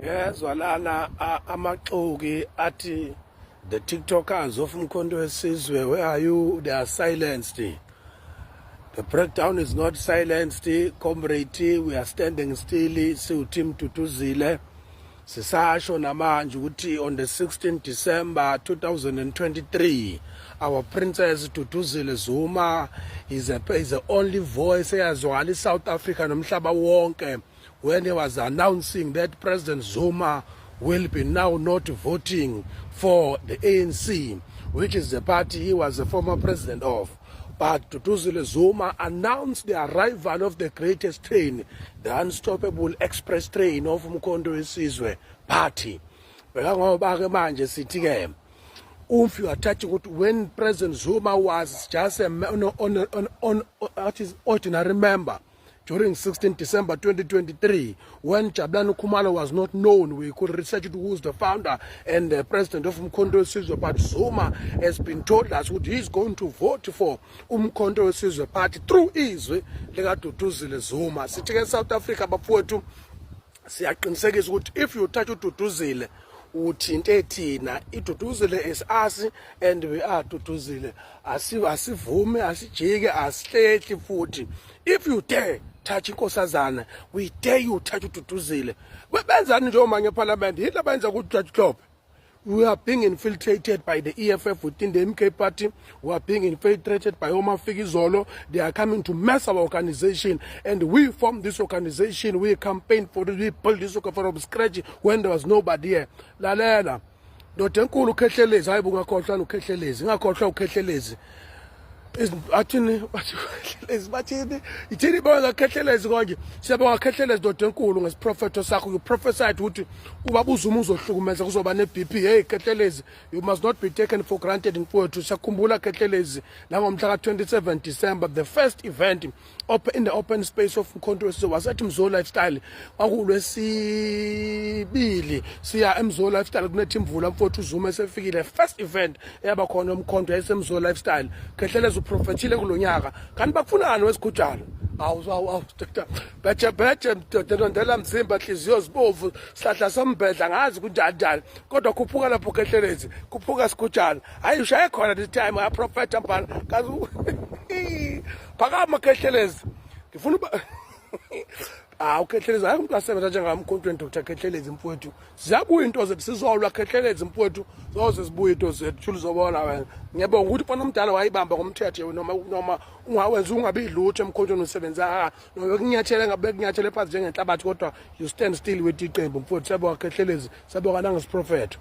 Yezwalana amaxoki athi the TikTokers of Umkhonto weSizwe, where are you? They are silenced. The breakdown is not silenced, comrade. We are standing still. Siutim Tutuzile. Sisasho namanje ukuthi on the 16th December 2023, our Princess Tutuzile Zuma is the only voice eyazwakala South Africa nomhlaba wonke when he was announcing that President Zuma will be now not voting for the ANC, which is the party he was the former president of. But Tutuzile Zuma announced the arrival of the greatest train, the unstoppable express train of Umkhonto weSizwe party. If you are touching when President Zuma was just an ordinary member during 16 December 2023, when Jabulani Khumalo was not known, we could research who is the founder and the president of Umkhonto weSizwe. But Zuma has been told us what he's going to vote for Umkhonto weSizwe party through izwe lika Tutuzile Zuma. Sithi South Africa bafowethu siyaqinisekisa ukuthi if you touch uTutuzile uthinte thina, iTutuzile is us and we are Tutuzile. Asivume, asijike, asihlehli futhi. If you dare touch inkosazana, we dare you touch uTutuzile. Webenzani nje omanye eParliament? Yini benza ku-Judge Club? We are being infiltrated by the EFF within the MK party. We are being infiltrated by Omar Fikizolo. They are coming to mess our organization. And we formed this organization. We campaigned for it. We built this from scratch when there was nobody here. Lalela. Ndoda enkulu ukhethelezi. Hayi bungakhohlwa ukhethelezi. Ngakhohlwa ukhethelezi. Athini bathini ithini bonga khethelezi konke siyabonga khethelezi ndoda enkulu ngesiprofeto sakho. You prophesied ukuthi ubaba uZuma uzohlukumeza kuzoba ne-BP. Hey khethelezi, you must not be taken for granted mfowethu. Siyakhumbula khethelezi langomhla ka-27 December, the first event in the open space of Umkhonto weSizwe was at Mzo Lifestyle. Kwakulwesibili siya eMzo Lifestyle kunethi Mvula mfowethu uZuma esefikile. First event eyaba khona uMkhonto yayiseMzo Lifestyle. Khethelezi uprofethile kulonyaka kanti bakufunani wesigujana? Awu bethe ndondela mzimba hliziyo zibovu sihla sombedla ngazi kunjani kodwa khuphuka lapho khethelezi khuphuka sigujana. Hayi ushaye khona this time I prophet mbana kazi phakama khethelezi ngifuna ukhethelezi hayi umuntu asebenza njengamkhonto Dr. Khethelezi mfowethu. Ziyabuya into zethu sizolwa Khethelezi mfowethu, zoze zibuye into zethu thula uzobona wena. Ngiyabonga ukuthi bona umdala wayibamba ngomthetho noma ungawenza ungabi lutho emkhontweni usebenza noma kunyathele ngabe kunyathele phansi njengenhlabathi kodwa you stand still with iqembu mfowethu. Siyabonga Khethelezi, siyabonga nangesiprofetho.